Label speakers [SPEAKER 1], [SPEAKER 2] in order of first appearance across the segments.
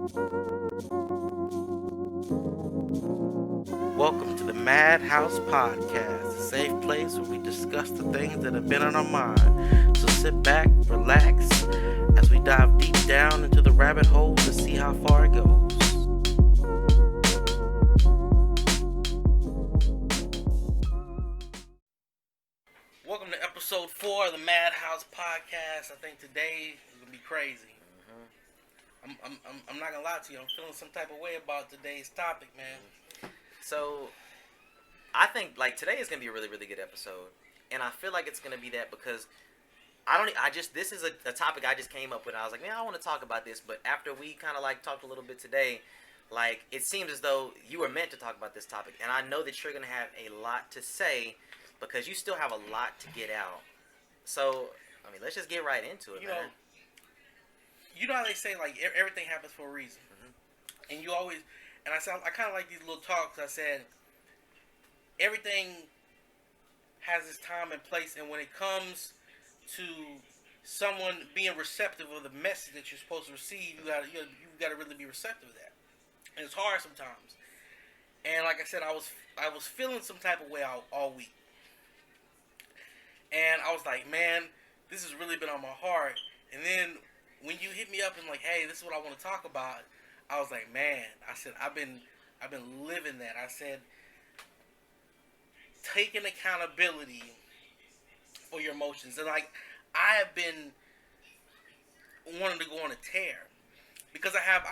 [SPEAKER 1] Welcome to the MadHouse podcast, a safe place where we discuss the things that have been on our mind. So sit back, relax, as we dive deep down into the rabbit hole to see how far it goes. Welcome to episode 4 of the MadHouse podcast. I think today is gonna be crazy. I'm not gonna lie to you. I'm feeling some type of way about today's topic, man.
[SPEAKER 2] So, I think like today is gonna be a really, really good episode, and I feel like it's gonna be that because this is a topic I just came up with. And I was like, man, I want to talk about this, but after we kind of like talked a little bit today, like it seems as though you were meant to talk about this topic, and I know that you're gonna have a lot to say because you still have a lot to get out. So, I mean, let's just get right into it, man.
[SPEAKER 1] You know how they say like everything happens for a reason, and you always. And I said, I kind of like these little talks. I said, everything has its time and place, and when it comes to someone being receptive of the message that you're supposed to receive, you gotta really be receptive of that. And it's hard sometimes. And like I said, I was feeling some type of way all week, and I was like, man, this has really been on my heart. And then when you hit me up and like, hey, this is what I want to talk about. I was like, man, I said, I've been living that. I said, taking accountability for your emotions. And like, I have been wanting to go on a tear because I have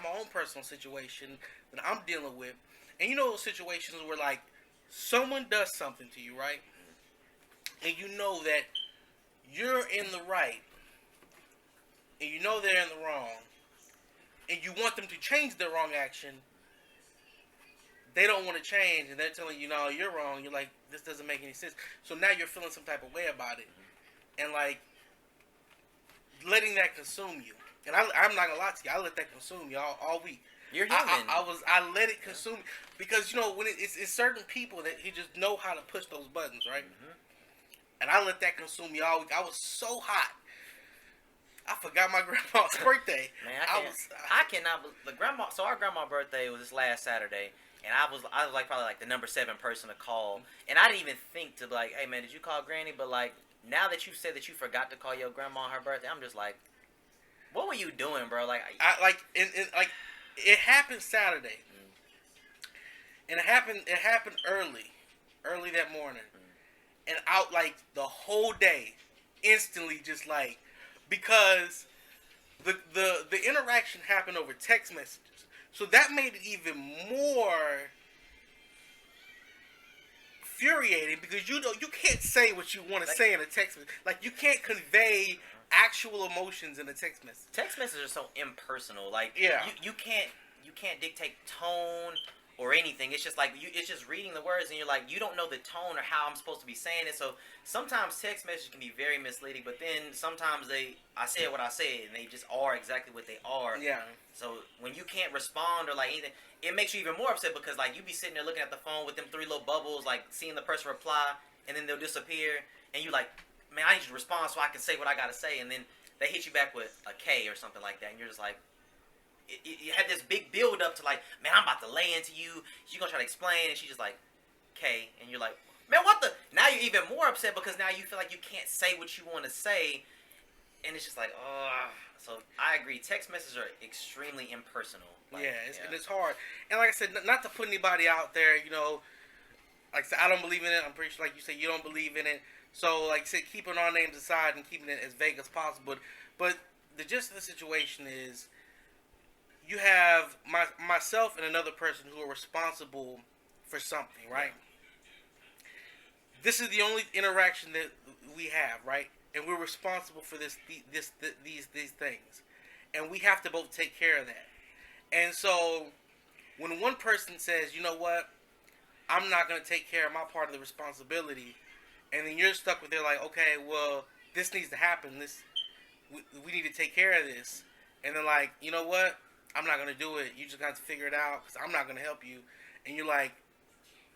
[SPEAKER 1] my own personal situation that I'm dealing with. And you know those situations where like someone does something to you, right? And you know that you're in the right and you know they're in the wrong. And you want them to change their wrong action, they don't want to change, and they're telling you, no, you're wrong. You're like, this doesn't make any sense. So now you're feeling some type of way about it. And like, letting that consume you. And I'm not going to lie to you, I let that consume you all week.
[SPEAKER 2] You're human.
[SPEAKER 1] I let it consume me. Because, you know, when it's certain people that you just know how to push those buttons, right? And I let that consume me all week. I was so hot. I forgot my grandma's birthday.
[SPEAKER 2] Man, I cannot. So our grandma's birthday was this last Saturday, and I was like probably like the number 7 person to call, and I didn't even think to be like, hey man, did you call Granny? But like now that you said that you forgot to call your grandma on her birthday, I'm just like, what were you doing, bro? Like,
[SPEAKER 1] it happened Saturday, and it happened early that morning, and out like the whole day, instantly just like. Because the interaction happened over text messages, so that made it even more infuriating. Because you can't say what you want to say in a text message. Like you can't convey actual emotions in a text message.
[SPEAKER 2] Text messages are so impersonal. Like you can't dictate tone or anything. It's just like it's just reading the words, and you're like, you don't know the tone or how I'm supposed to be saying it. So sometimes text messages can be very misleading, but then sometimes I said what I said, and they just are exactly what they are.
[SPEAKER 1] Yeah.
[SPEAKER 2] So when you can't respond or like anything, it makes you even more upset because like you be sitting there looking at the phone with them 3 little bubbles, like seeing the person reply, and then they'll disappear, and you like, man, I need you to respond so I can say what I gotta say, and then they hit you back with a K or something like that, and you're just like. You had this big build up to like, man, I'm about to lay into you. She's gonna try to explain, and she's just like, okay, and you're like, man, what the? Now you're even more upset because now you feel like you can't say what you want to say, and it's just like, oh. So I agree. Text messages are extremely impersonal. Like,
[SPEAKER 1] and it's hard. And like I said, not to put anybody out there, you know, like I said, I don't believe in it. I'm pretty sure, like you said, you don't believe in it. So like I said, keeping our names aside and keeping it as vague as possible. But the gist of the situation is. You have myself and another person who are responsible for something, right? This is the only interaction that we have, right? And we're responsible for these things, and we have to both take care of that. And so, when one person says, "You know what? I'm not going to take care of my part of the responsibility," and then you're stuck with it, like, "Okay, well, this needs to happen. We need to take care of this," and then like, you know what? I'm not gonna do it. You just got to figure it out because I'm not gonna help you. And you're like,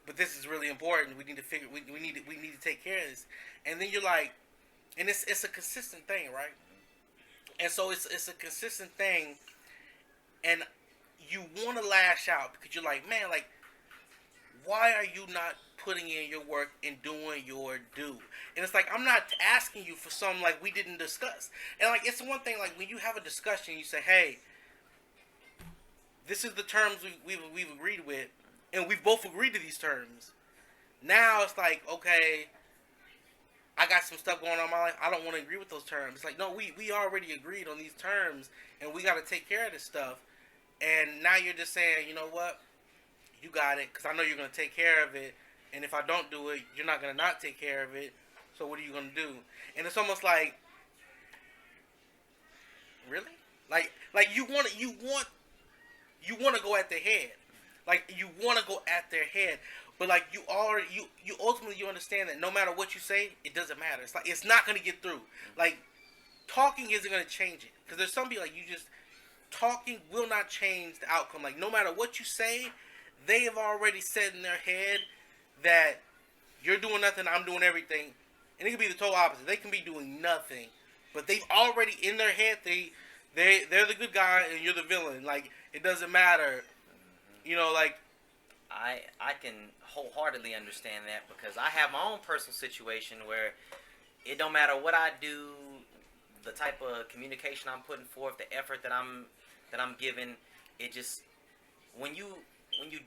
[SPEAKER 1] but this is really important. We need to figure. We need to take care of this. And then you're like, and it's a consistent thing, right? And so it's a consistent thing, and you want to lash out because you're like, man, like, why are you not putting in your work and doing your due? And it's like, I'm not asking you for something like we didn't discuss. And like, it's one thing like when you have a discussion, you say, hey, this is the terms we've agreed with, and we've both agreed to these terms. Now it's like, okay, I got some stuff going on in my life. I don't want to agree with those terms. It's like, no, we already agreed on these terms, and we got to take care of this stuff. And now you're just saying, you know what? You got it, because I know you're going to take care of it. And if I don't do it, you're not going to not take care of it. So what are you going to do? And it's almost like, really? Like you want to go at their head. Like, you want to go at their head. But like, you ultimately you understand that no matter what you say, it doesn't matter. It's like, it's not going to get through. Like, talking isn't going to change it. Because there's some people like, talking will not change the outcome. Like, no matter what you say, they have already said in their head that you're doing nothing, I'm doing everything. And it could be the total opposite. They can be doing nothing. But they've already, in their head, they're the good guy and you're the villain. Like, it doesn't matter. You know, like,
[SPEAKER 2] I can wholeheartedly understand that because I have my own personal situation where it don't matter what I do, the type of communication I'm putting forth, the effort that I'm giving, it just when you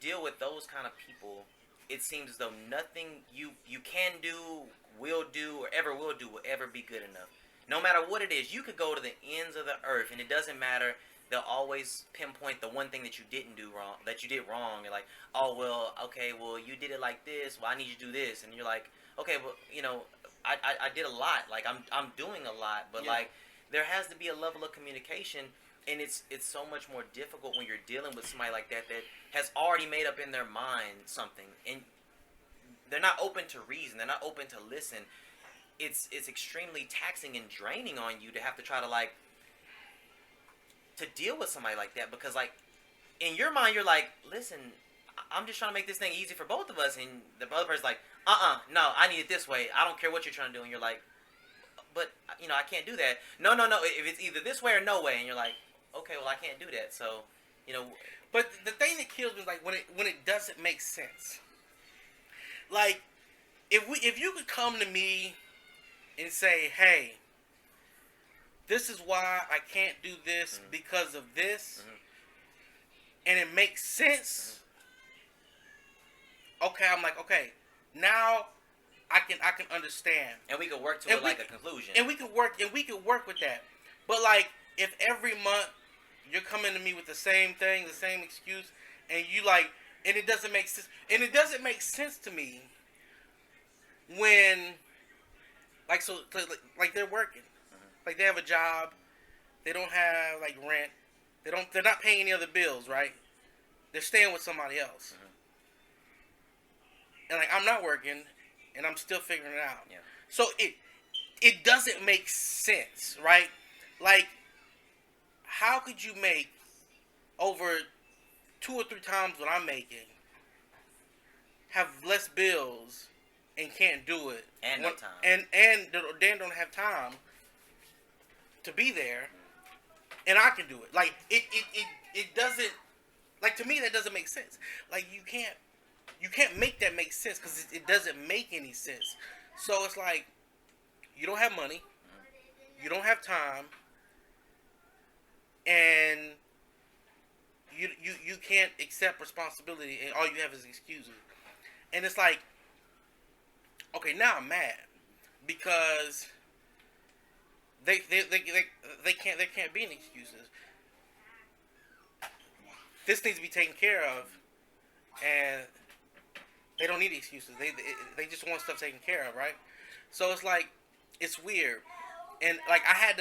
[SPEAKER 2] deal with those kind of people, it seems as though nothing you can do, will do, or ever will do will ever be good enough. No matter what it is, you could go to the ends of the earth, and it doesn't matter. They'll always pinpoint the one thing that you didn't do wrong, that you did wrong. You're like, oh, well, okay, well, you did it like this. Well, I need you to do this. And you're like, okay, well, you know, I did a lot. Like, I'm doing a lot. But,
[SPEAKER 1] yeah.
[SPEAKER 2] like, there has to be a level of communication. And it's so much more difficult when you're dealing with somebody like that has already made up in their mind something. And they're not open to reason. They're not open to listen. It's extremely taxing and draining on you to have to try to, like, to deal with somebody like that, because like in your mind you're like, listen, I'm just trying to make this thing easy for both of us, and the other person's like, no, I need it this way, I don't care what you're trying to do, and you're like, but you know, I can't do that. No, if it's either this way or no way, and you're like, okay, well, I can't do that. So, you know,
[SPEAKER 1] but the thing that kills me is like when it doesn't make sense. Like, if you could come to me and say, hey, this is why I can't do this because of this, and it makes sense. Okay, I'm like, okay, now I can understand,
[SPEAKER 2] and we could work to a conclusion,
[SPEAKER 1] and we could work with that. But like, if every month you're coming to me with the same thing, the same excuse, and you like, and it doesn't make sense, to me when like, so like they're working. Like, they have a job, they don't have, like, rent, they're not paying any other bills, right? They're staying with somebody else. And, like, I'm not working, and I'm still figuring it out.
[SPEAKER 2] Yeah.
[SPEAKER 1] So, it doesn't make sense, right? Like, how could you make over 2 or 3 times what I'm making, have less bills, and can't do it?
[SPEAKER 2] And no time.
[SPEAKER 1] And Dan don't have time to be there, and I can do it. Like, it doesn't, like, to me that doesn't make sense. Like, you can't make that make sense because it doesn't make any sense. So it's like, you don't have money, you don't have time, and you can't accept responsibility, and all you have is excuses. And it's like, okay, now I'm mad because They can't be any excuses. This needs to be taken care of, and they don't need excuses. They just want stuff taken care of, right? So it's like, it's weird, and like I had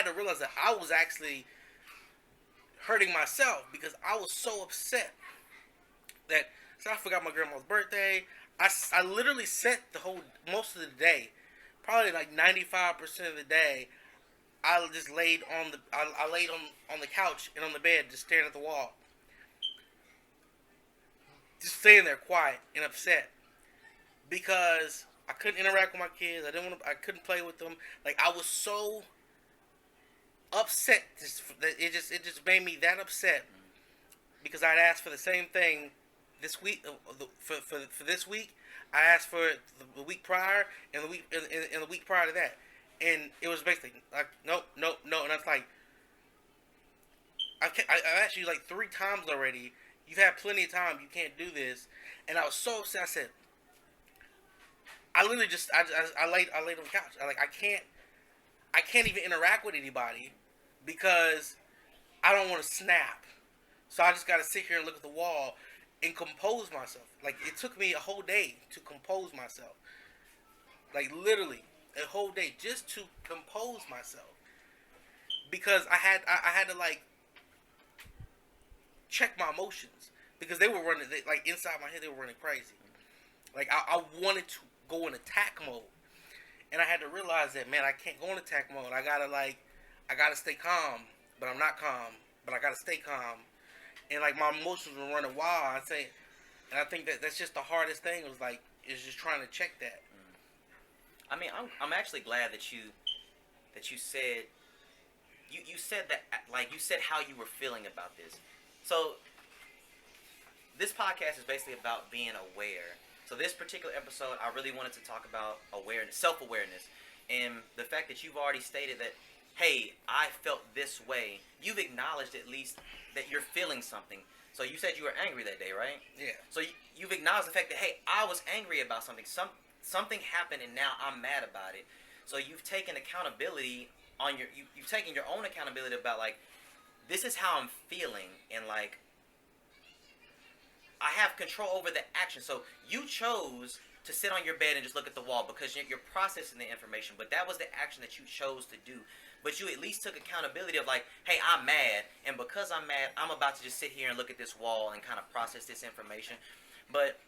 [SPEAKER 1] to realize that I was actually hurting myself because I was so upset that, so I forgot my grandma's birthday. I literally sat most of the day. Probably like 95% of the day, I just laid on the couch and on the bed, just staring at the wall, just sitting there quiet and upset because I couldn't interact with my kids. I couldn't play with them. Like, I was so upset. It just made me that upset because I'd asked for the same thing this week. For this week, I asked for it the week prior and the week prior to that, and it was basically like nope, nope, no, and I was like, I've asked you like 3 times already. You've had plenty of time. You can't do this, and I was so upset. I said, I literally just I laid on the couch. I can't even interact with anybody because I don't want to snap. So I just got to sit here and look at the wall and compose myself. Like, it took me a whole day to compose myself. Like, literally a whole day just to compose myself because I had to like check my emotions because they were running like inside my head. They were running crazy. Like, I wanted to go in attack mode. And I had to realize that, man, I can't go in attack mode. I gotta stay calm, but I'm not calm. But I gotta stay calm. And like my emotions were running wild. And I think that's just the hardest thing. Is just trying to check that.
[SPEAKER 2] I mean, I'm actually glad that you said you said that, like, you said how you were feeling about this. So this podcast is basically about being aware. So this particular episode, I really wanted to talk about awareness, self-awareness, and the fact that you've already stated that, hey, I felt this way. You've acknowledged at least that you're feeling something. So you said you were angry that day, right? Yeah. So you've acknowledged the fact that, hey, I was angry about something. Something happened, and now I'm mad about it. So you've taken accountability on you've taken your own accountability about, like, this is how I'm feeling, and like, I have control over the action. So you chose to sit on your bed and just look at the wall because you're processing the information. But that was the action that you chose to do. But you at least took accountability of, like, hey, I'm mad. And because I'm mad, I'm about to just sit here and look at this wall and kind of process this information. But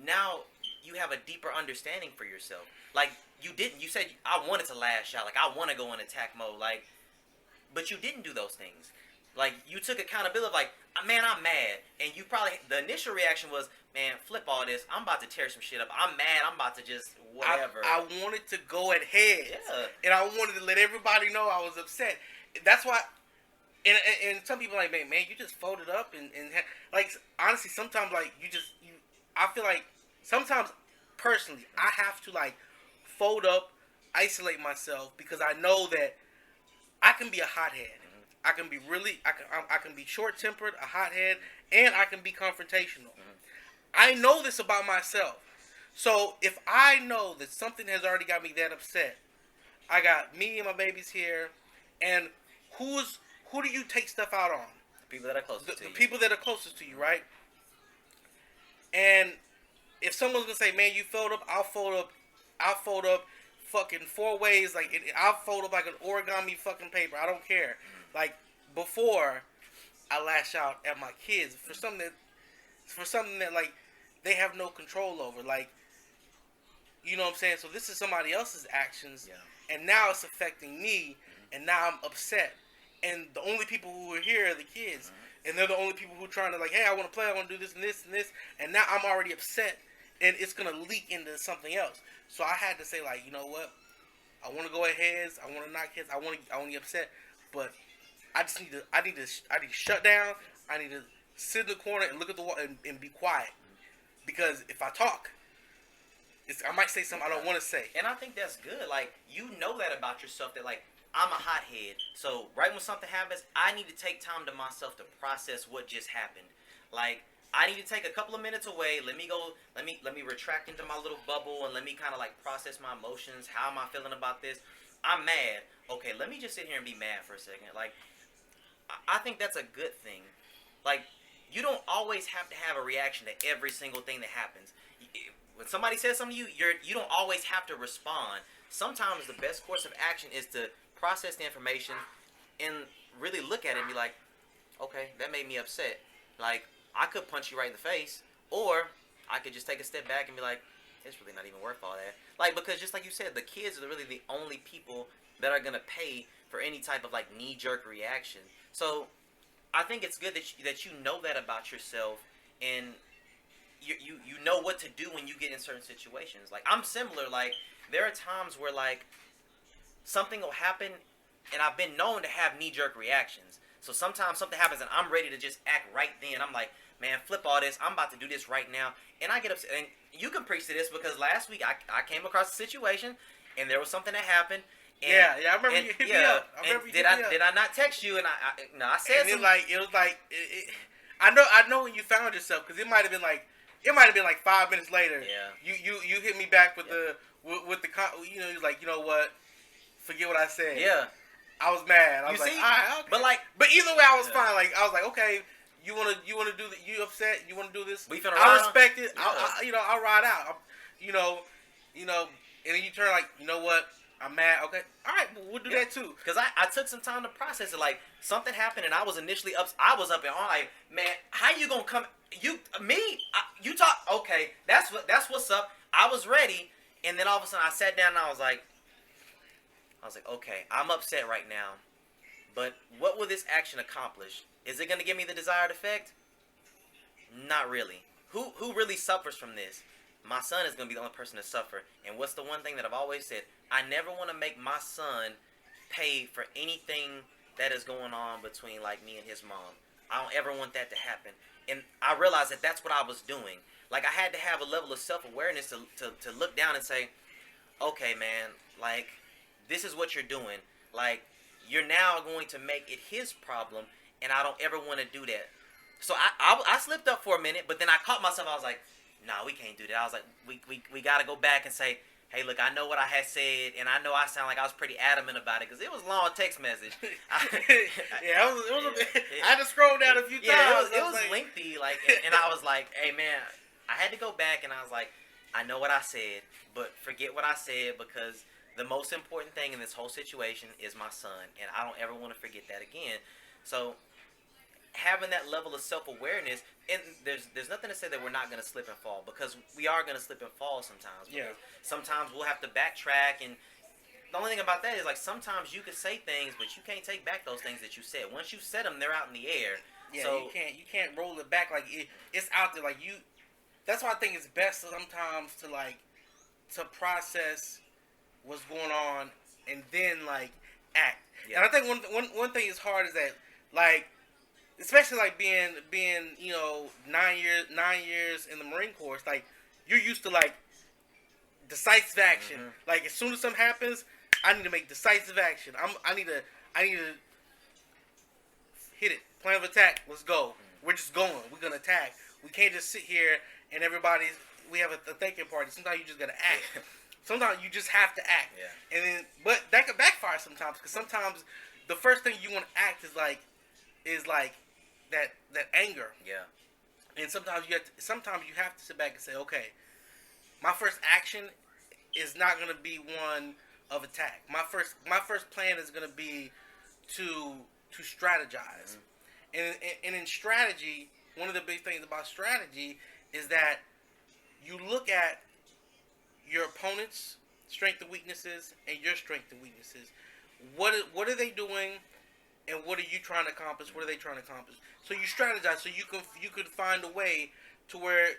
[SPEAKER 2] now you have a deeper understanding for yourself. Like, you said, I wanted to lash out. Like, I want to go in attack mode. Like, but you didn't do those things. Like, you took accountability of, like, man, I'm mad. And you probably, the initial reaction was, man, flip all this. I'm about to tear some shit up. I'm mad. I'm about to just whatever.
[SPEAKER 1] I wanted to go at heads.
[SPEAKER 2] Yeah.
[SPEAKER 1] And I wanted to let everybody know I was upset. That's why, and some people are like, man, you just folded up. And like, honestly, sometimes, like, I feel like, sometimes, personally, I have to, like, fold up, isolate myself, because I know that I can be a hothead. I can be I can be short-tempered, a hothead, and I can be confrontational. I know this about myself. So if I know that something has already got me that upset, I got me and my babies here, and who do you take stuff out on?
[SPEAKER 2] The people that are closest to you.
[SPEAKER 1] The people that are closest to you, right? And if someone's gonna say, man, you fold up, I'll fold up fucking 4 ways. Like, I'll fold up like an origami fucking paper. I don't care. Like, before I lash out at my kids for something that like they have no control over. Like, you know what I'm saying? So this is somebody else's actions, and now it's affecting me, and now I'm upset. And the only people who are here are the kids, and they're the only people who are trying to, like, hey, I want to play, I want to do this and this and this, and now I'm already upset, and it's gonna leak into something else. So I had to say, like, you know what? I want to go at heads. I want to knock heads. I want to get upset, but I need to shut down. I need to sit in the corner and look at the wall and be quiet, because if I talk, I might say something I don't want to say.
[SPEAKER 2] And I think that's good. Like, you know that about yourself, that, like, I'm a hothead. So right when something happens, I need to take time to myself to process what just happened. Like, I need to take a couple of minutes away. Let me retract into my little bubble, and let me kind of, like, process my emotions. How am I feeling about this? I'm mad. Okay, let me just sit here and be mad for a second. Like, I think that's a good thing. Like, you don't always have to have a reaction to every single thing that happens. When somebody says something to you, you don't always have to respond. Sometimes the best course of action is to process the information and really look at it and be like, okay, that made me upset. Like, I could punch you right in the face, or I could just take a step back and be like, it's really not even worth all that. Like, because just like you said, the kids are really the only people that are going to pay for any type of, like, knee-jerk reaction. So I think it's good that you know that about yourself, and you know what to do when you get in certain situations. Like, I'm similar. Like, there are times where, like, something will happen, and I've been known to have knee-jerk reactions. So sometimes something happens and I'm ready to just act right then. I'm like, man, flip all this. I'm about to do this right now. And I get upset. And you can preach to this because last week I came across a situation and there was something that happened. And,
[SPEAKER 1] I remember you hit me up.
[SPEAKER 2] Did I not text you? And I said
[SPEAKER 1] and
[SPEAKER 2] something.
[SPEAKER 1] I know when you found yourself because it might have been like 5 minutes later.
[SPEAKER 2] Yeah.
[SPEAKER 1] You hit me back with the you're like, you know what? Forget what I said.
[SPEAKER 2] Yeah.
[SPEAKER 1] I was mad. I was like, all right, okay. But either way, I was fine. Like I was like, okay, you wanna do that? You upset? You wanna do this? I respect it. Yeah. I'll ride out. And then you turn like, you know what? I'm mad. Okay, all right, we'll do that too.
[SPEAKER 2] Because I took some time to process it. Like something happened, and I was initially up. I was up and on. Like, man, how you gonna come? You talk. Okay, that's what's up. I was ready, and then all of a sudden I sat down and I was like, okay, I'm upset right now, but what will this action accomplish? Is it gonna give me the desired effect? Not really. Who really suffers from this? My son is going to be the only person to suffer. And what's the one thing that I've always said? I never want to make my son pay for anything that is going on between like me and his mom. I don't ever want that to happen. And I realized that that's what I was doing. Like I had to have a level of self-awareness to look down and say, okay, man, like this is what you're doing. Like you're now going to make it his problem. And I don't ever want to do that. So I slipped up for a minute, but then I caught myself. I was like, nah, we can't do that. I was like, we got to go back and say, hey, look, I know what I had said, and I know I sound like I was pretty adamant about it, because it was a long text message.
[SPEAKER 1] I had to scroll down a few times.
[SPEAKER 2] It was lengthy, and I was like, hey, man, I had to go back, and I was like, I know what I said, but forget what I said, because the most important thing in this whole situation is my son, and I don't ever want to forget that again. So having that level of self-awareness, and there's nothing to say that we're not going to slip and fall, because we are going to slip and fall sometimes.
[SPEAKER 1] Yeah.
[SPEAKER 2] Sometimes we'll have to backtrack, and the only thing about that is like sometimes you can say things, but you can't take back those things that you said. Once you said them, they're out in the air.
[SPEAKER 1] Yeah,
[SPEAKER 2] so
[SPEAKER 1] you can't roll it back. Like it's out there. Like you. That's why I think it's best sometimes to process what's going on and then like act.
[SPEAKER 2] Yeah.
[SPEAKER 1] And I think one thing is hard is that like. Especially like being 9 years in the Marine Corps, it's like you're used to like decisive action. Mm-hmm. Like as soon as something happens, I need to make decisive action. I need to hit it. Plan of attack. Let's go. Mm-hmm. We're just going. We're gonna attack. We can't just sit here and we have a thinking party. Sometimes you just gotta act. Sometimes you just have to act.
[SPEAKER 2] Yeah.
[SPEAKER 1] And then, but that could backfire sometimes, because sometimes the first thing you want to act is like that anger.
[SPEAKER 2] Yeah.
[SPEAKER 1] And sometimes you have to sit back and say, okay, my first action is not going to be one of attack. My first plan is going to be to strategize. Mm-hmm. And in strategy, one of the big things about strategy is that you look at your opponent's strengths and weaknesses and your strengths and weaknesses. What are they doing? And what are you trying to accomplish? What are they trying to accomplish? So you strategize, so you could find a way to where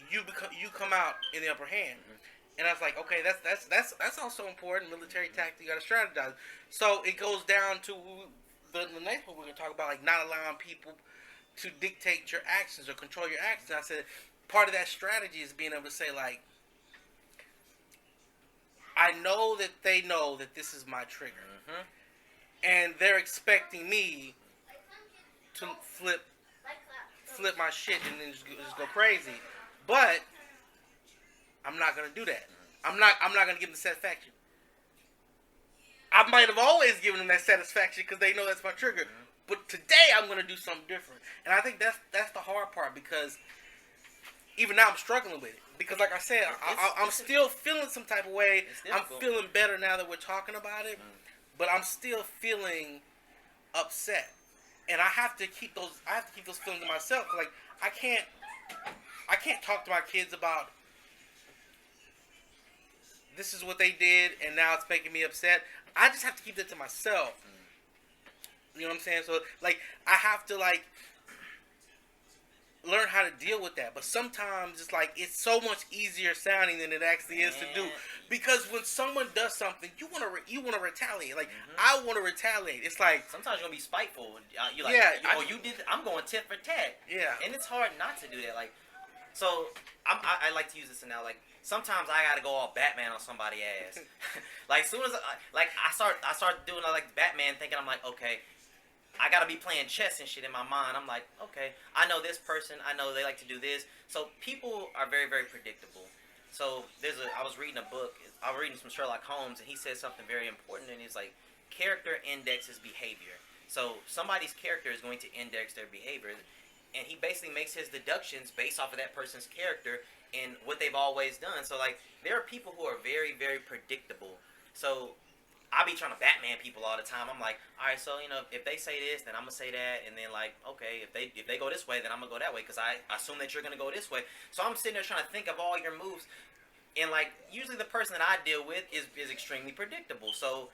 [SPEAKER 1] you come out in the upper hand. Mm-hmm. And I was like, okay, that's also important. Military tactic, you got to strategize. So it goes down to the next one we're gonna talk about, like not allowing people to dictate your actions or control your actions. And I said part of that strategy is being able to say like, I know that they know that this is my trigger. Mm-hmm. And they're expecting me to flip my shit and then just go crazy. But I'm not gonna do that. I'm not gonna give them the satisfaction. I might have always given them that satisfaction because they know that's my trigger. Mm-hmm. But today I'm gonna do something different. And I think that's the hard part, because even now I'm struggling with it. Because like I said, I'm still feeling some type of way. I'm feeling better now that we're talking about it. Mm-hmm. But I'm still feeling upset, and I have to keep those feelings to myself. Like I can't talk to my kids about this is what they did, and now it's making me upset. I just have to keep that to myself. You know what I'm saying? So like I have to like learn how to deal with that. But sometimes it's like it's so much easier sounding than it actually is to do. Because when someone does something, you want to retaliate. Like I want to retaliate. It's like
[SPEAKER 2] sometimes you're gonna be spiteful. You're like, you did. I'm going tit for tat.
[SPEAKER 1] Yeah.
[SPEAKER 2] And it's hard not to do that. Like, so I like to use this now. Like sometimes I gotta go all Batman on somebody's ass. Like soon as I start doing like Batman, thinking I'm like, okay, I gotta be playing chess and shit in my mind. I'm like, okay, I know this person. I know they like to do this. So people are very, very predictable. So I was reading a book. I was reading some Sherlock Holmes, and he said something very important. And he's like, character indexes behavior. So somebody's character is going to index their behavior, and he basically makes his deductions based off of that person's character and what they've always done. So like, there are people who are very, very predictable. So I be trying to Batman people all the time. I'm like, all right, so if they say this, then I'm gonna say that, and then like, okay, if they go this way, then I'm gonna go that way because I assume that you're gonna go this way. So I'm sitting there trying to think of all your moves, and like usually the person that I deal with is extremely predictable. So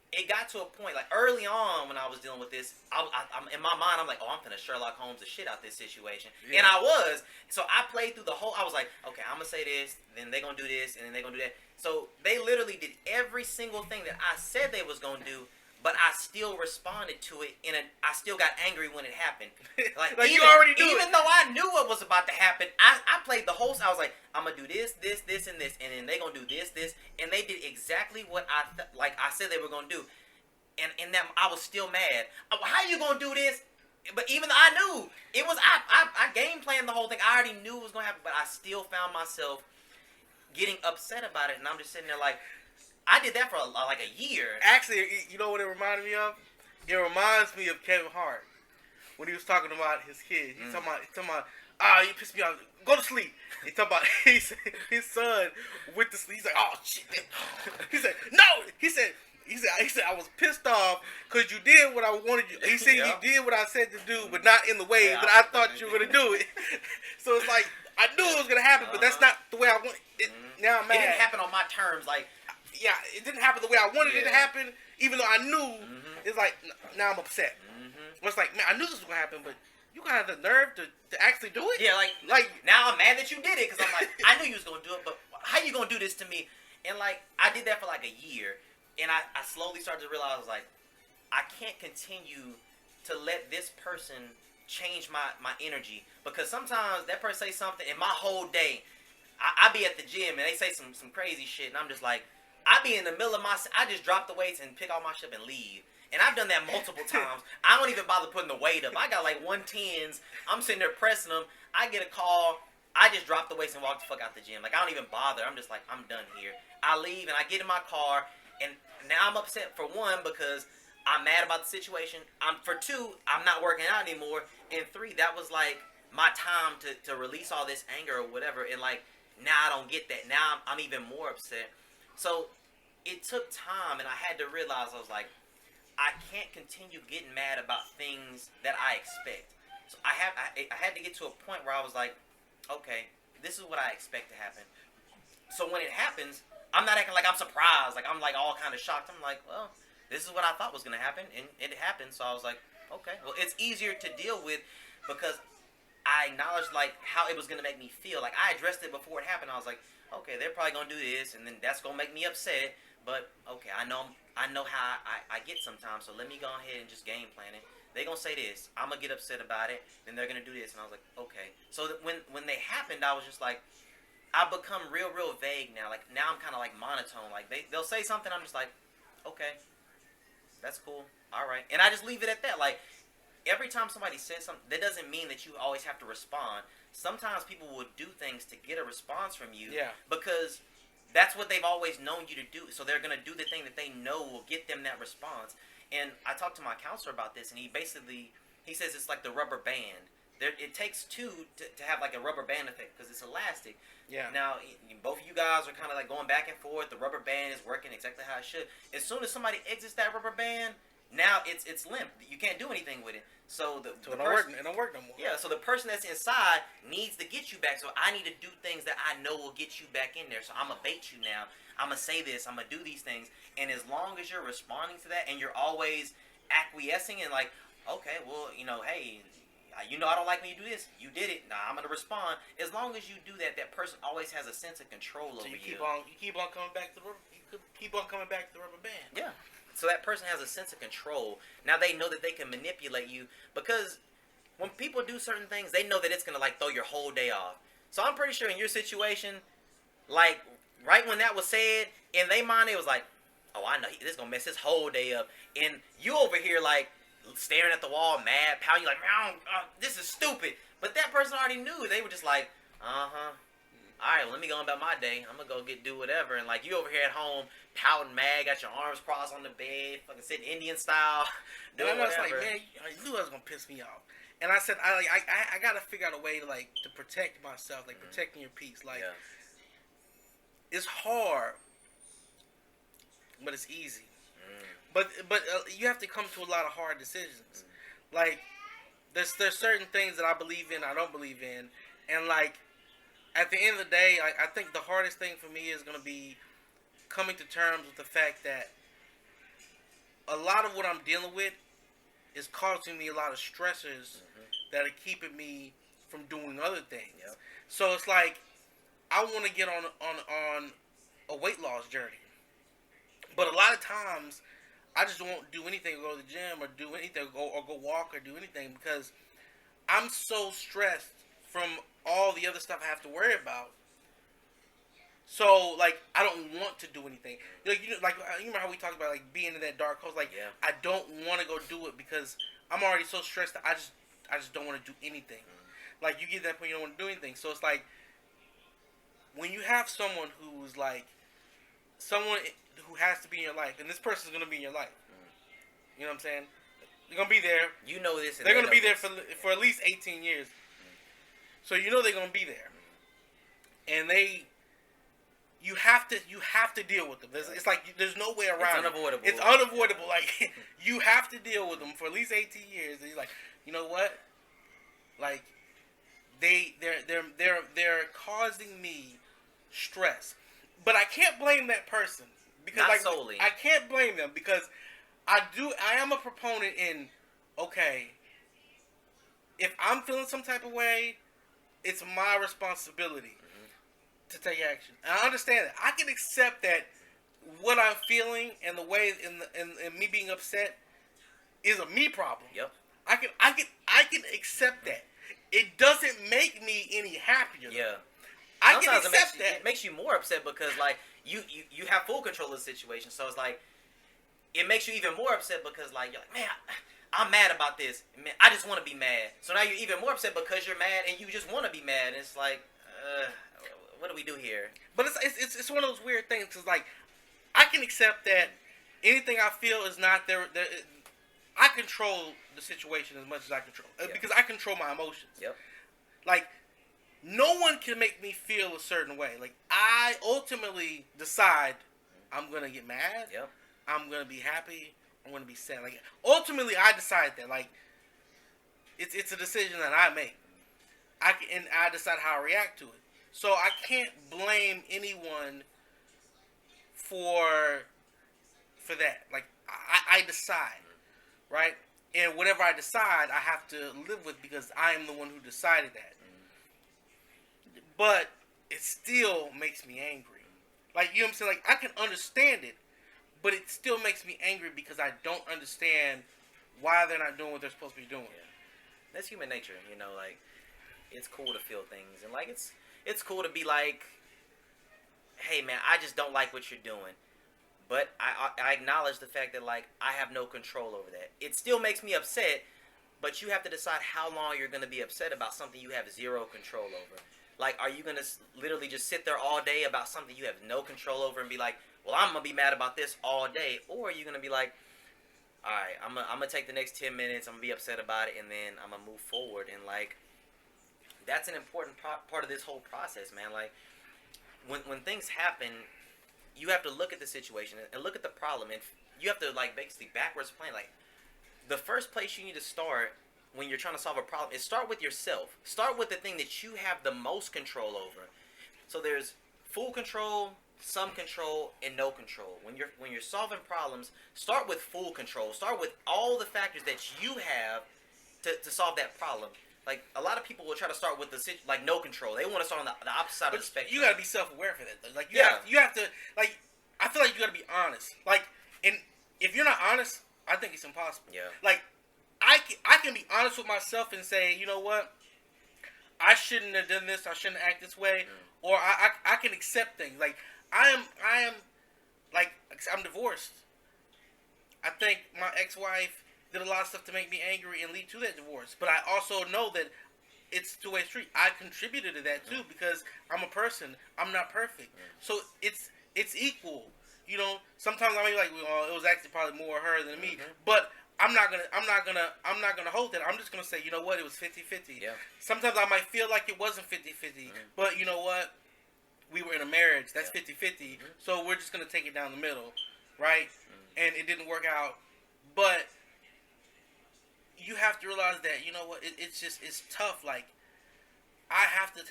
[SPEAKER 2] it got to a point like early on when I was dealing with this, I'm in my mind I'm like, oh, I'm finna Sherlock Holmes the shit out this situation, and I was. So I played through the whole. I was like, okay, I'm gonna say this, then they gonna do this, and then they gonna do that. So they literally did every single thing that I said they was gonna do, but I still responded to it I still got angry when it happened. Like
[SPEAKER 1] you already knew.
[SPEAKER 2] Even though I knew what was about to happen, I played the whole. I was like, I'm gonna do this, this, this, and this, and then they gonna do this, this, and they did exactly what I said they were gonna do, and that I was still mad. How you gonna do this? But even though I knew it was, I game planned the whole thing. I already knew it was gonna happen, but I still found myself getting upset about it, and I'm just sitting there like, I did that for like a year.
[SPEAKER 1] Actually, you know what it reminded me of? It reminds me of Kevin Hart when he was talking about his kid. He's talking about, you pissed me off. Go to sleep. He's talking about his son went to sleep. He's like, oh shit. He said, no. He said I was pissed off because you did what I wanted you. He said you did what I said to do, but not in the way that I thought you were gonna do it. So it's like I knew it was gonna happen, but that's not the way I want it. Now I'm mad.
[SPEAKER 2] It didn't happen on my terms. Like,
[SPEAKER 1] yeah, it didn't happen the way I wanted it to happen. Even though I knew, it's like now I'm upset. It's like, man, I knew this was gonna happen, but you gotta have the nerve to actually do it.
[SPEAKER 2] Yeah, like now I'm mad that you did it because I'm like, I knew you was gonna do it, but how you gonna do this to me? And like, I did that for like a year. And I slowly started to realize, like, I can't continue to let this person change my energy. Because sometimes that person say something, and my whole day, I be at the gym, and they say some crazy shit, and I'm just like, I be in the middle of I just drop the weights and pick all my shit and leave. And I've done that multiple times. I don't even bother putting the weight up. I got like 110s. I'm sitting there pressing them. I get a call. I just drop the weights and walk the fuck out the gym. Like, I don't even bother. I'm just like, I'm done here. I leave, and I get in my car, and now I'm upset for one because I'm mad about the situation. For two, I'm not working out anymore. And three, that was like my time to release all this anger or whatever. And like, now I don't get that. Now I'm even more upset. So it took time, and I had to realize, I was like, I can't continue getting mad about things that I expect. So I had to get to a point where I was like, okay, this is what I expect to happen. So when it happens, I'm not acting like I'm surprised, like I'm like all kind of shocked. I'm like, well, this is what I thought was gonna happen, and it happened. So I was like, okay, well, it's easier to deal with because I acknowledged like how it was gonna make me feel. Like I addressed it before it happened. I was like, okay, they're probably gonna do this, and then that's gonna make me upset. But okay, I know how I get sometimes. So let me go ahead and just game plan it. They gonna say this, I'm gonna get upset about it, then they're gonna do this, and I was like, okay. So when they happened, I was just like, I've become real vague now. Like, now I'm kind of like monotone. Like, they'll say something, I'm just like, okay, that's cool, all right. And I just leave it at that. Like, every time somebody says something, that doesn't mean that you always have to respond. Sometimes people will do things to get a response from you. Yeah. Because that's what they've always known you to do. So they're going to do the thing that they know will get them that response. And I talked to my counselor about this, and he says it's like the rubber band. It takes two to have like a rubber band effect because it's elastic. Yeah. Now, both of you guys are kind of like going back and forth. The rubber band is working exactly how it should. As soon as somebody exits that rubber band, now it's limp. You can't do anything with it. So it don't work no more. Yeah. So the person that's inside needs to get you back. So I need to do things that I know will get you back in there. So I'm gonna bait you now. I'm gonna say this. I'm gonna do these things. And as long as you're responding to that and you're always acquiescing and like, okay, well, hey, You know I don't like when you do this. You did it. Nah, I'm gonna respond. As long as you do that, that person always has a sense of control over you.
[SPEAKER 1] You keep on coming back to the rubber. You keep on coming back to the rubber band.
[SPEAKER 2] Yeah. So that person has a sense of control. Now they know that they can manipulate you because when people do certain things, they know that it's gonna like throw your whole day off. So I'm pretty sure in your situation, like right when that was said, in their mind it was like, oh, I know this is gonna mess his whole day up. And you over here like staring at the wall, mad, pouting, like, this is stupid. But that person already knew. They were just like, all right, well, let me go on about my day. I'm gonna go do whatever. And like you over here at home, pouting, mad, got your arms crossed on the bed, fucking sitting Indian style, doing
[SPEAKER 1] and I was
[SPEAKER 2] whatever.
[SPEAKER 1] like, man, you knew that was gonna piss me off. And I said, I gotta figure out a way to protect myself, like protecting your peace. Like, it's hard, but it's easy. But you have to come to a lot of hard decisions. Like, there's certain things that I believe in, I don't believe in, and like at the end of the day, I think the hardest thing for me is gonna be coming to terms with the fact that a lot of what I'm dealing with is causing me a lot of stressors that are keeping me from doing other things.
[SPEAKER 2] Yep.
[SPEAKER 1] So it's like I want to get on a weight loss journey, but a lot of times I just won't do anything, or go to the gym, or do anything, or go walk, or do anything because I'm so stressed from all the other stuff I have to worry about. So like I don't want to do anything. You remember how we talked about like being in that dark hole? Like I don't want to go do it because I'm already so stressed that I just don't want to do anything. Like you get to that point you don't want to do anything. So it's like when you have someone who's like someone who has to be in your life, and this person's gonna be in your life. You know what I'm saying? They're gonna be there.
[SPEAKER 2] You know this.
[SPEAKER 1] They're gonna be there for at least 18 years. So you know they're gonna be there, and you have to deal with them. It's like there's no way around it.
[SPEAKER 2] It's unavoidable.
[SPEAKER 1] It's unavoidable. Like you have to deal with them for at least 18 years. And you're like, you know what? Like they're causing me stress, but I can't blame that person because
[SPEAKER 2] Not solely.
[SPEAKER 1] I can't blame them because I am a proponent in okay. If I'm feeling some type of way, it's my responsibility to take action. And I understand that. I can accept that what I'm feeling and the way and me being upset is a me problem.
[SPEAKER 2] Yep.
[SPEAKER 1] I can accept that. It doesn't make me any happier.
[SPEAKER 2] Yeah.
[SPEAKER 1] I
[SPEAKER 2] Sometimes
[SPEAKER 1] can accept that.
[SPEAKER 2] It makes you more upset because like you have full control of the situation. So it's like it makes you even more upset because like you're like, man, I'm mad about this. Man, I just want to be mad. So now you're even more upset because you're mad and you just want to be mad. And it's like, what do we do here?
[SPEAKER 1] But it's one of those weird things. Cause like I can accept that anything I feel is not there. I control the situation as much as I control because I control my emotions.
[SPEAKER 2] Yep.
[SPEAKER 1] Like no one can make me feel a certain way. Like I ultimately decide I'm gonna get mad.
[SPEAKER 2] Yep.
[SPEAKER 1] I'm gonna be happy. I'm gonna be sad. Like ultimately, I decide that. Like it's a decision that I make. And I decide how I react to it. So I can't blame anyone for that. Like I decide, right? And whatever I decide, I have to live with because I am the one who decided that. But it still makes me angry. Like you know what I'm saying? Like I can understand it. But it still makes me angry because I don't understand why they're not doing what they're supposed to be doing.
[SPEAKER 2] Yeah. That's human nature, you know. Like, it's cool to feel things, and like it's cool to be like, hey man, I just don't like what you're doing. But I acknowledge the fact that like I have no control over that. It still makes me upset, but you have to decide how long you're gonna be upset about something you have zero control over. Like, are you gonna literally just sit there all day about something you have no control over and be like, well, I'm going to be mad about this all day. Or are you going to be like, all right, I'm going to take the next 10 minutes. I'm going to be upset about it. And then I'm going to move forward. And, like, that's an important part of this whole process, man. Like, when things happen, you have to look at the situation and look at the problem. And you have to, like, basically backwards plan. Like, the first place you need to start when you're trying to solve a problem is start with yourself. Start with the thing that you have the most control over. So there's full control, some control, and no control. When you're solving problems, start with full control. Start with all the factors that you have to solve that problem. like a lot of people will try to start with like no control. They want to start on the opposite side of the spectrum.
[SPEAKER 1] You gotta be self-aware for that, though. Like you have to like. I feel like you gotta be honest. Like, and if you're not honest, I think it's impossible.
[SPEAKER 2] Yeah.
[SPEAKER 1] Like, I can be honest with myself and say, you know what, I shouldn't have done this. I shouldn't act this way, or I can accept things. Like I am like I'm divorced. I think my ex-wife did a lot of stuff to make me angry and lead to that divorce. But I also know that it's a two-way street. I contributed to that too because I'm a person. I'm not perfect. So it's equal. You know, sometimes I mean like, well, it was actually probably more her than me. But I'm not gonna hold that. I'm just gonna say, you know what, it was 50-50.
[SPEAKER 2] Yeah.
[SPEAKER 1] Sometimes I might feel like it wasn't 50-50. But you know what? We were in a marriage. That's 50-50. So we're just gonna take it down the middle, right? And it didn't work out. But you have to realize that, you know what, it's tough. Like, I have to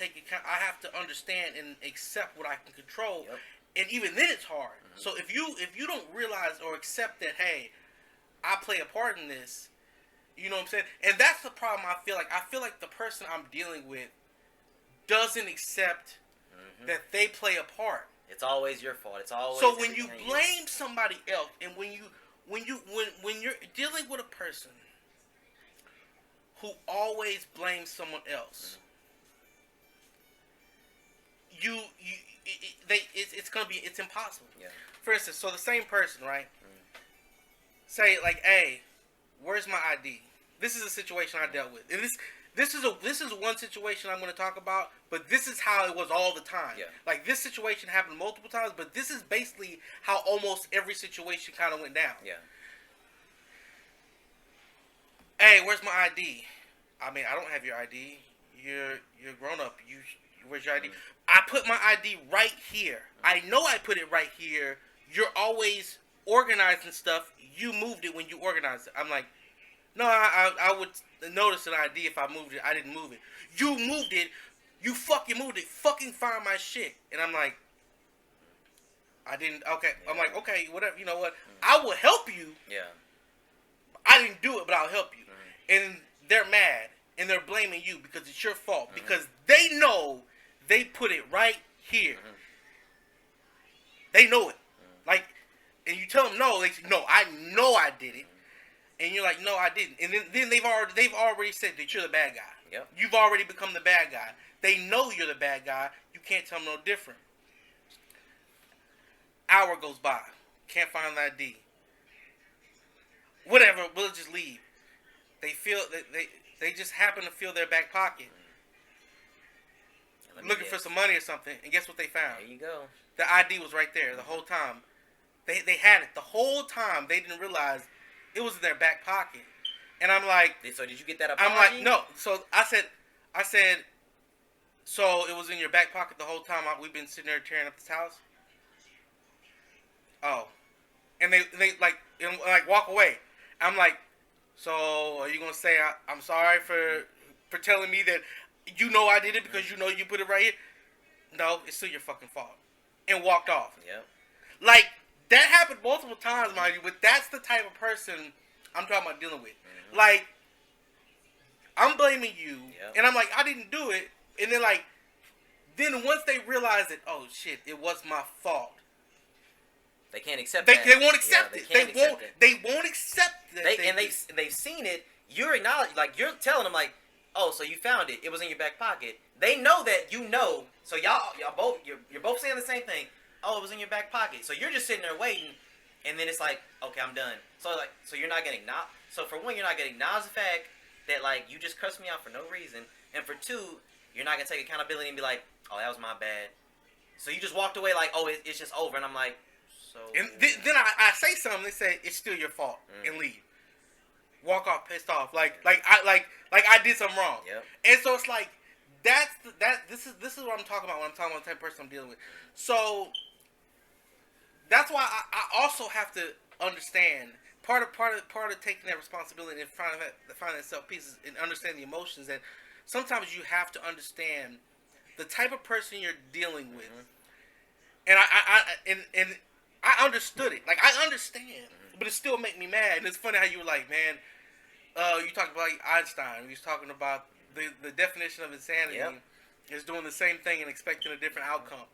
[SPEAKER 1] I have to understand and accept what I can control. And even then it's hard. So if you don't realize or accept that, hey, I play a part in this, you know what I'm saying? And that's the problem I feel like. I feel like the person I'm dealing with doesn't accept that they play a part.
[SPEAKER 2] It's always your fault. It's always
[SPEAKER 1] so when you blame somebody else, and when you're dealing with a person who always blames someone else, it's impossible. Yeah. For instance, so the same person, right? Say like, hey, where's my ID? This is a situation I dealt with. And this is one situation I'm going to talk about, but this is how it was all the time. Yeah. Like, this situation happened multiple times, but this is basically how almost every situation kind of went down. Yeah. Hey, where's my ID? I mean, I don't have your ID. You're grown up. Where's your ID? I put my ID right here. I know I put it right here. You're always organizing stuff. You moved it when you organized it. I'm like, no, I would notice an ID if I moved it. I didn't move it. You moved it. You fucking moved it. Fucking find my shit. And I'm like, I didn't. Okay. Yeah. I'm like, okay, whatever. You know what? I will help you. Yeah. I didn't do it, but I'll help you. And they're mad. And they're blaming you because it's your fault. Because they know they put it right here. They know it. Like, and you tell them no. They say, no, I know I did it. And you're like, no, I didn't. And then they've already said that you're the bad guy. Yep. You've already become the bad guy. They know you're the bad guy. You can't tell them no different. Hour goes by. Can't find the ID. Whatever. We'll just leave. They just happen to feel their back pocket. Looking for some money or something. And guess what they found?
[SPEAKER 2] There you go.
[SPEAKER 1] The ID was right there the whole time. They had it the whole time. They didn't realize it was in their back pocket. And I'm like...
[SPEAKER 2] So did you get that apology?
[SPEAKER 1] I'm like, no. So I said, so it was in your back pocket the whole time we've been sitting there tearing up this house? Oh. And they walk away. I'm like, so are you going to say I'm sorry for telling me that you know I did it because you know you put it right here? No, it's still your fucking fault. And walked off. Yep. Like, that happened multiple times, mind you, but that's the type of person I'm talking about dealing with. Like, I'm blaming you, and I'm like, I didn't do it, and then once they realize that, oh shit, it was my fault.
[SPEAKER 2] They can't accept that.
[SPEAKER 1] They won't accept it. They won't accept that.
[SPEAKER 2] They've seen it. You're acknowledging, like, you're telling them, like, oh, so you found it. It was in your back pocket. They know that you know. So y'all both, you're both saying the same thing. Oh, it was in your back pocket. So you're just sitting there waiting, and then it's like, okay, I'm done. So you're not getting acknowledged. So for one, you're not getting acknowledged the fact that, like, you just cussed me out for no reason. And for two, you're not gonna take accountability and be like, oh, that was my bad. So you just walked away like, oh, it's just over. And I'm like, so. And
[SPEAKER 1] then I say something. They say it's still your fault and leave. Walk off pissed off, like I did something wrong. Yep. And so it's like this is what I'm talking about when I'm talking about the type of person I'm dealing with. So that's why I also have to understand part of taking that responsibility and finding that self peace and understanding the emotions, that sometimes you have to understand the type of person you're dealing with. And I understood it. Like, I understand, but it still make me mad. And it's funny how you were like, man, you talked about Einstein. You was talking about the definition of insanity
[SPEAKER 2] Yep.
[SPEAKER 1] is doing the same thing and expecting a different outcome.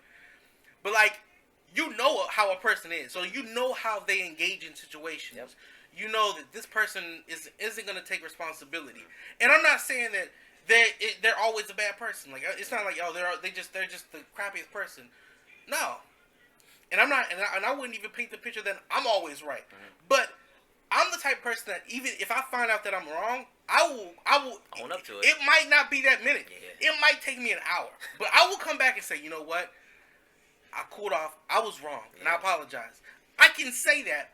[SPEAKER 1] But like, you know how a person is, so you know how they engage in situations.
[SPEAKER 2] Yep.
[SPEAKER 1] You know that this person isn't going to take responsibility. And I'm not saying that they're always a bad person. Like, it's not like, oh, they're just the crappiest person. No. And I'm not, and I wouldn't even paint the picture that I'm always right.
[SPEAKER 2] Mm-hmm.
[SPEAKER 1] But I'm the type of person that even if I find out that I'm wrong, I will
[SPEAKER 2] Own up to it.
[SPEAKER 1] It might not be that minute.
[SPEAKER 2] Yeah.
[SPEAKER 1] It might take me an hour. But I will come back and say, you know what? I cooled off. I was wrong, and I apologize. I can say that.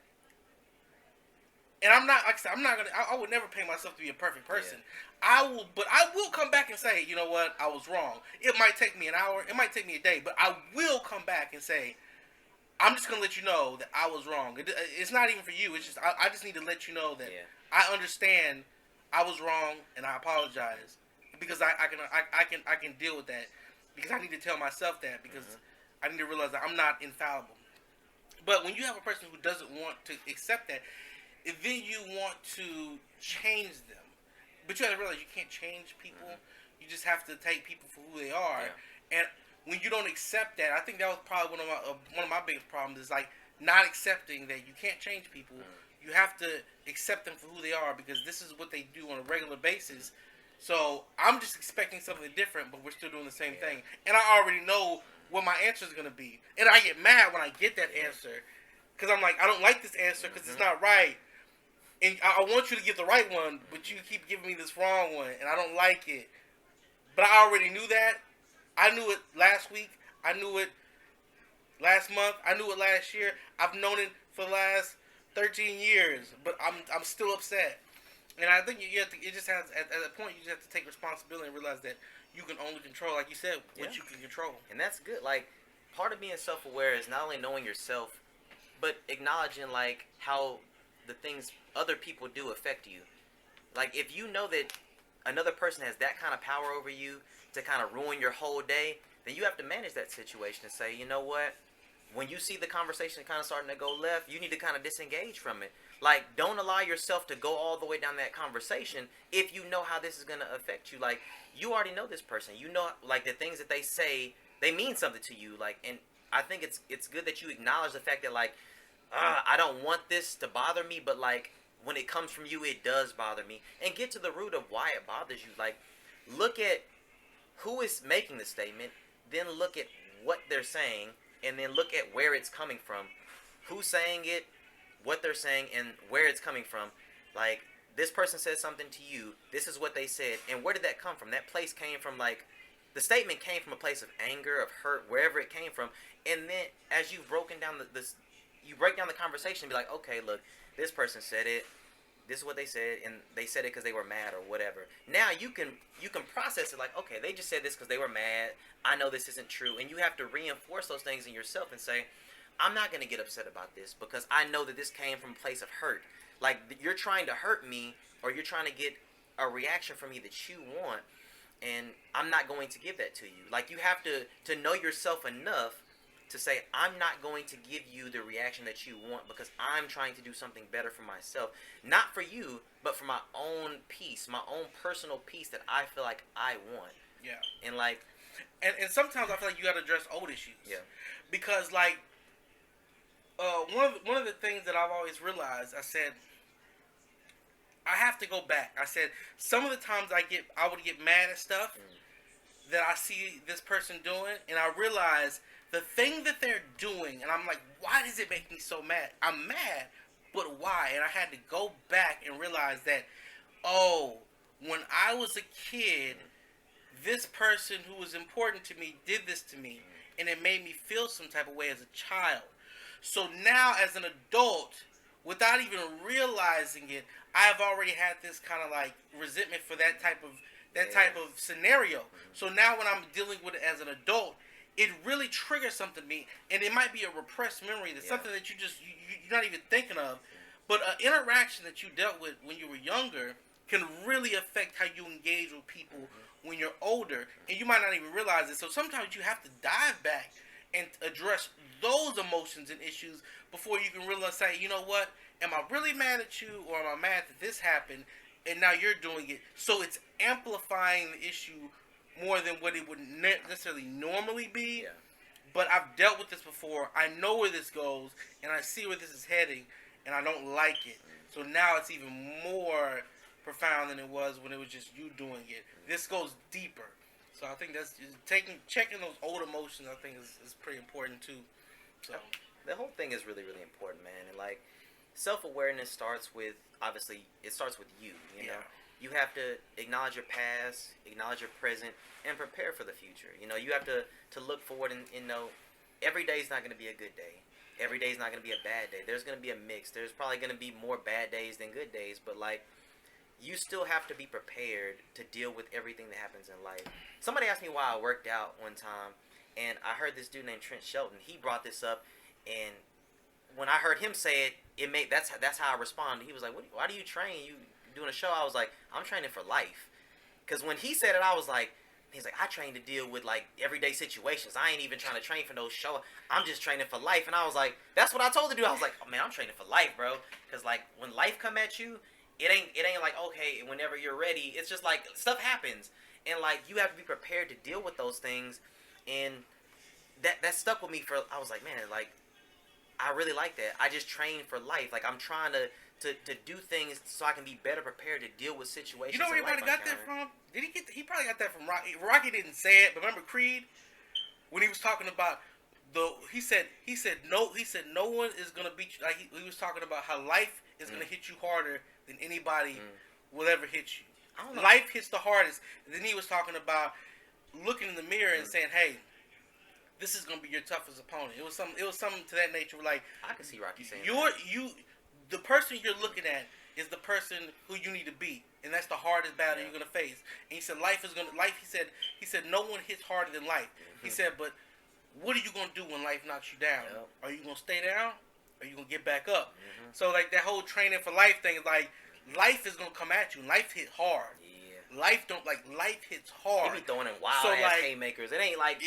[SPEAKER 1] And I'm not, like I said, I'm not gonna. I would never paint myself to be a perfect person. Yeah. But I will come back and say, you know what, I was wrong. It might take me an hour. It might take me a day, but I will come back and say, I'm just gonna let you know that I was wrong. It's not even for you. It's just I just need to let you know that I understand I was wrong and I apologize because I can deal with that because I need to tell myself that because I need to realize that I'm not infallible. But when you have a person who doesn't want to accept that, then you want to change them. But you have to realize you can't change people. You just have to take people for who they are. Yeah. And when you don't accept that, I think that was probably one of my biggest problems is like not accepting that you can't change people. You have to accept them for who they are because this is what they do on a regular basis. So I'm just expecting something different, but we're still doing the same thing. And I already know what my answer is going to be. And I get mad when I get that answer because I'm like, I don't like this answer because it's not right. And I want you to get the right one, but you keep giving me this wrong one, and I don't like it. But I already knew that. I knew it last week. I knew it last month. I knew it last year. I've known it for the last 13 years, but I'm still upset. And I think you have to. It just has at a point you just have to take responsibility and realize that you can only control, like you said, what you can control.
[SPEAKER 2] And that's good. Like part of being self-aware is not only knowing yourself, but acknowledging like how the things other people do affect you. Like if you know that another person has that kind of power over you to kind of ruin your whole day, then you have to manage that situation and say, you know what? When you see the conversation kind of starting to go left, you need to kind of disengage from it. Like, don't allow yourself to go all the way down that conversation if you know how this is going to affect you. Like, you already know this person. You know, like, the things that they say, they mean something to you. Like, and I think it's good that you acknowledge the fact that, like, I don't want this to bother me, but, like, when it comes from you, it does bother me. And get to the root of why it bothers you. Like, look at who is making the statement, then look at what they're saying, and then look at where it's coming from. Who's saying it, what they're saying, and where it's coming from. Like, this person said something to you, this is what they said, and where did that come from? That place came from, like, the statement came from a place of anger, of hurt, wherever it came from. And then, as you've broken down you break down the conversation and be like, okay, look, this person said it, this is what they said, and they said it because they were mad or whatever. Now you can process it like, okay, they just said this because they were mad. I know this isn't true, and you have to reinforce those things in yourself and say, I'm not going to get upset about this because I know that this came from a place of hurt. Like, you're trying to hurt me, or you're trying to get a reaction from me that you want, and I'm not going to give that to you. Like, you have to know yourself enough to say, I'm not going to give you the reaction that you want because I'm trying to do something better for myself. Not for you, but for my own peace, my own personal peace that I feel like I want.
[SPEAKER 1] Yeah.
[SPEAKER 2] And, like...
[SPEAKER 1] And sometimes I feel like you got to address old issues.
[SPEAKER 2] Yeah. Because,
[SPEAKER 1] like... one of the things that I've always realized, I said, I have to go back. I said, some of the times I would get mad at stuff that I see this person doing, and I realize the thing that they're doing, and I'm like, why does it make me so mad? I'm mad, but why? And I had to go back and realize that, oh, when I was a kid, this person who was important to me did this to me, and it made me feel some type of way as a child. So now, as an adult, without even realizing it, I've already had this kind of like resentment for that type of scenario. So now, when I'm dealing with it as an adult, it really triggers something in me, and it might be a repressed memory. That's something that you're not even thinking of. But an interaction that you dealt with when you were younger can really affect how you engage with people when you're older, and you might not even realize it. So sometimes you have to dive back and address those emotions and issues before you can realize, say, you know what, am I really mad at you, or am I mad that this happened? and now you're doing it. So it's amplifying the issue more than what it would necessarily normally be.
[SPEAKER 2] Yeah.
[SPEAKER 1] But I've dealt with this before. I know where this goes, and I see where this is heading, and I don't like it. So now it's even more profound than it was when it was just you doing it. This goes deeper. So I think that's checking those old emotions. I think is pretty important too. So
[SPEAKER 2] the whole thing is really, really important, man. And like, self-awareness starts with, obviously, it starts with you. You know, you have to acknowledge your past, acknowledge your present, and prepare for the future. You know, you have to look forward and know every day is not going to be a good day. Every day is not going to be a bad day. There's going to be a mix. There's probably going to be more bad days than good days, but like, you still have to be prepared to deal with everything that happens in life. Somebody asked me why I worked out one time, and I heard this dude named Trent Shelton. He brought this up, and when I heard him say it, that's how I responded. He was like, "Why do you train? You doing a show?" I was like, "I'm training for life." Because when he said it, I was like, he's like, "I train to deal with like everyday situations. I ain't even trying to train for no show. I'm just training for life." And I was like, that's what I told the dude. I was like, "Oh man, I'm training for life, bro." Because like when life come at you, it ain't like, okay, whenever you're ready. It's just like stuff happens, and like you have to be prepared to deal with those things. And that stuck with me for. I was like, man, like I really like that. I just train for life. Like I'm trying to do things so I can be better prepared to deal with situations.
[SPEAKER 1] You know where everybody got that from? Did he he probably got that from Rocky. Rocky didn't say it, but remember Creed when he was talking about he said no one is gonna beat you. Like he was talking about how life is gonna hit you harder than anybody will ever hit you.
[SPEAKER 2] I don't know.
[SPEAKER 1] Life hits the hardest. And then he was talking about looking in the mirror and saying, "Hey, this is gonna be your toughest opponent." It was something to that nature. Like
[SPEAKER 2] I can see Rocky saying
[SPEAKER 1] the person you're looking at is the person who you need to beat, and that's the hardest battle you're gonna face. And he said, He said, no one hits harder than life. He said, but what are you gonna do when life knocks you down? Are you gonna stay down? Or are you gonna get back up? So like that whole training for life thing is like life is gonna come at you. Life hit hard. Life hits hard.
[SPEAKER 2] They be throwing in wild ass haymakers. It ain't like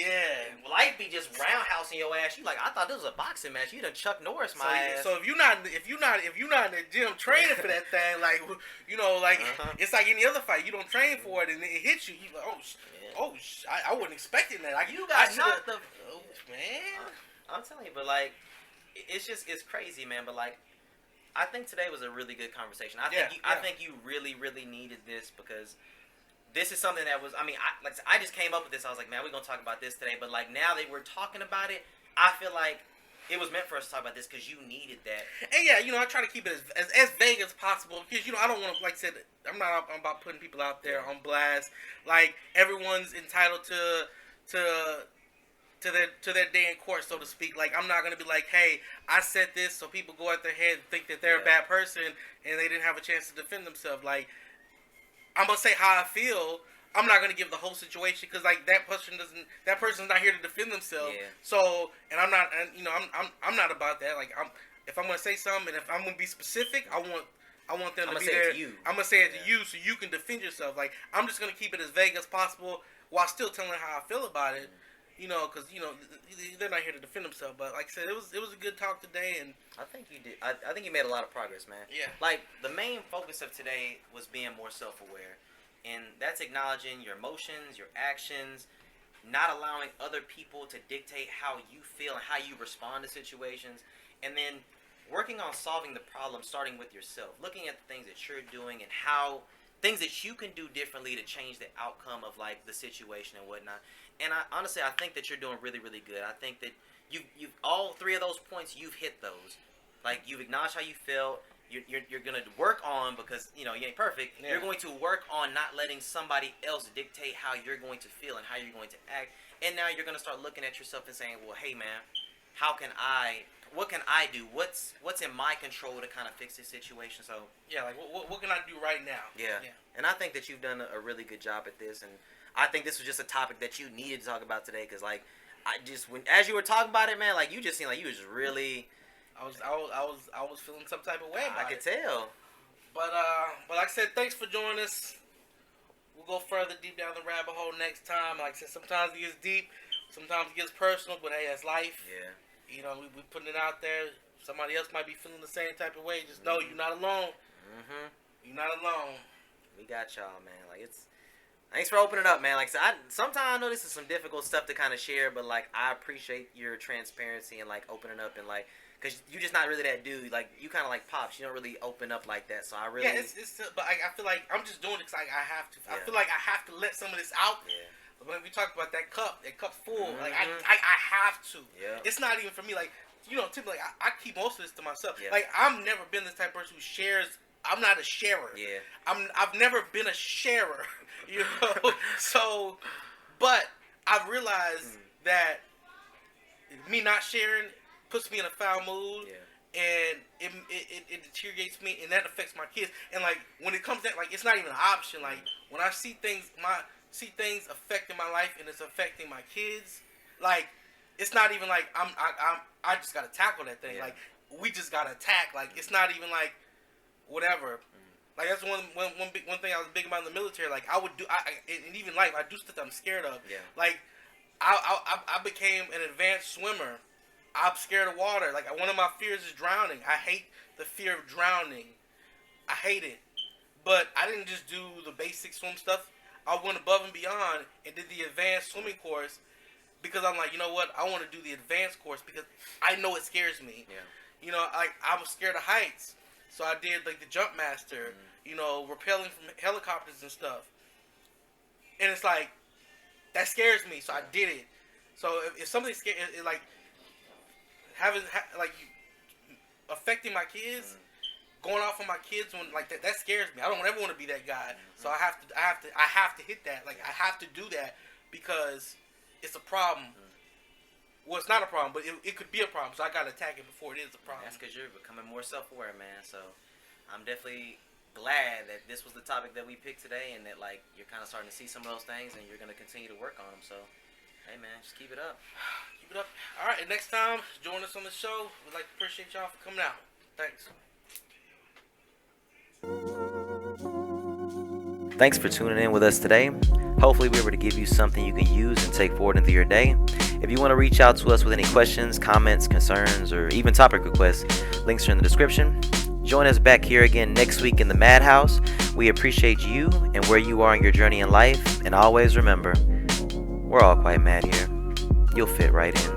[SPEAKER 2] life be just roundhousing your ass. You like, I thought this was a boxing match. You done Chuck Norris my ass.
[SPEAKER 1] So if you're not in the gym training for that thing, like it's like any other fight. You don't train for it and it hits you. You like, I wasn't expecting that. Like
[SPEAKER 2] you got not the
[SPEAKER 1] man.
[SPEAKER 2] I'm telling you, but like it's crazy, man. But like I think today was a really good conversation. I think you really, really needed this because this is something that was. I mean, I just came up with this. I was like, man, we're gonna talk about this today. But like now that we're talking about it, I feel like it was meant for us to talk about this because you needed that.
[SPEAKER 1] And I try to keep it as vague as possible because I don't want to, like I said, I'm about putting people out there on blast. Like everyone's entitled to their day in court, so to speak. Like I'm not gonna be like, hey, I said this, so people go out their head and think that they're a bad person and they didn't have a chance to defend themselves. Like I'm gonna say how I feel. I'm not gonna give the whole situation because like that person's not here to defend themselves. So, and I'm not, and I'm not about that. Like if I'm gonna say something and if I'm gonna be specific, I want them to be there. I'm gonna say it to you so you can defend yourself. Like I'm just gonna keep it as vague as possible while still telling how I feel about it. Because they're not here to defend themselves. But like I said, it was a good talk today, and
[SPEAKER 2] I think you did. I think you made a lot of progress, man. Yeah. Like the main focus of today was being more self-aware, and that's acknowledging your emotions, your actions, not allowing other people to dictate how you feel and how you respond to situations, and then working on solving the problem, starting with yourself, looking at the things that you're doing and how things that you can do differently to change the outcome of like the situation and whatnot. And honestly, I think that you're doing really, really good. I think that you've all three of those points, you've hit those. Like you've acknowledged how you feel. You're gonna work on because you ain't perfect. Yeah. You're going to work on not letting somebody else dictate how you're going to feel and how you're going to act. And now you're gonna start looking at yourself and saying, well, hey man, what can I do? What's in my control to kind of fix this situation? So
[SPEAKER 1] like what can I do right now?
[SPEAKER 2] Yeah. And I think that you've done a really good job at this, and I think this was just a topic that you needed to talk about today because like as you were talking about it, man, like you just seemed like you was really.
[SPEAKER 1] I was feeling some type of way about it.
[SPEAKER 2] I could tell.
[SPEAKER 1] But like I said, thanks for joining us. We'll go further deep down the rabbit hole next time. Like I said, sometimes it gets deep, sometimes it gets personal, but hey, that's life.
[SPEAKER 2] Yeah.
[SPEAKER 1] We putting it out there. Somebody else might be feeling the same type of way. Just know you're not alone. You're not alone.
[SPEAKER 2] We got y'all, man. Like, it's thanks for opening up, man. Like, so sometimes I know this is some difficult stuff to kind of share, but like I appreciate your transparency and like opening up and like. Cause you're just not really that dude. Like you kind of like Pops. You don't really open up like that. So I really
[SPEAKER 1] but I feel like I'm just doing it because I have to.
[SPEAKER 2] Yeah.
[SPEAKER 1] I feel like I have to let some of this out.
[SPEAKER 2] Yeah.
[SPEAKER 1] When we talk about that cup full,
[SPEAKER 2] Mm-hmm.
[SPEAKER 1] like I have to.
[SPEAKER 2] Yeah.
[SPEAKER 1] It's not even for me. Like typically, like I keep most of this to myself.
[SPEAKER 2] Yeah.
[SPEAKER 1] Like I've never been this type of person who shares. I'm not a sharer.
[SPEAKER 2] Yeah.
[SPEAKER 1] I've never been a sharer. So, but I've realized that me not sharing puts me in a foul mood.
[SPEAKER 2] Yeah.
[SPEAKER 1] And it deteriorates me, and that affects my kids. And like when it comes to that, like it's not even an option. Like when I see things affecting my life, and it's affecting my kids, like it's not even like I just gotta tackle that thing.
[SPEAKER 2] Yeah.
[SPEAKER 1] Like we just gotta attack. Like it's not even like whatever. Like that's one thing I was big about in the military. Like I would do, and even life, I do stuff that I'm scared of.
[SPEAKER 2] Yeah.
[SPEAKER 1] Like I became an advanced swimmer. I'm scared of water. Like one of my fears is drowning. I hate the fear of drowning. I hate it. But I didn't just do the basic swim stuff. I went above and beyond and did the advanced swimming course because I'm like, you know what? I want to do the advanced course because I know it scares me.
[SPEAKER 2] Yeah.
[SPEAKER 1] I was scared of heights, so I did like the jump master. Rappelling from helicopters and stuff. And it's like that scares me, so I did it. So if something scares, like. Affecting my kids, going off on my kids when like that scares me. I don't ever want to be that guy. So I have to hit that. Like I have to do that because it's a problem. Well, it's not a problem, but it could be a problem. So I gotta attack it before it is a problem.
[SPEAKER 2] That's because you're becoming more self-aware, man. So I'm definitely glad that this was the topic that we picked today, and that like you're kind of starting to see some of those things, and you're gonna continue to work on them. So. Hey man, just keep it up.
[SPEAKER 1] Keep it up. All right, and next time, join us on the show. We'd like to appreciate y'all for coming out. Thanks.
[SPEAKER 2] Thanks for tuning in with us today. Hopefully we were able to give you something you can use and take forward into your day. If you want to reach out to us with any questions, comments, concerns, or even topic requests, links are in the description. Join us back here again next week in the MadHouse. We appreciate you and where you are in your journey in life. And always remember, we're all quite mad here. You'll fit right in.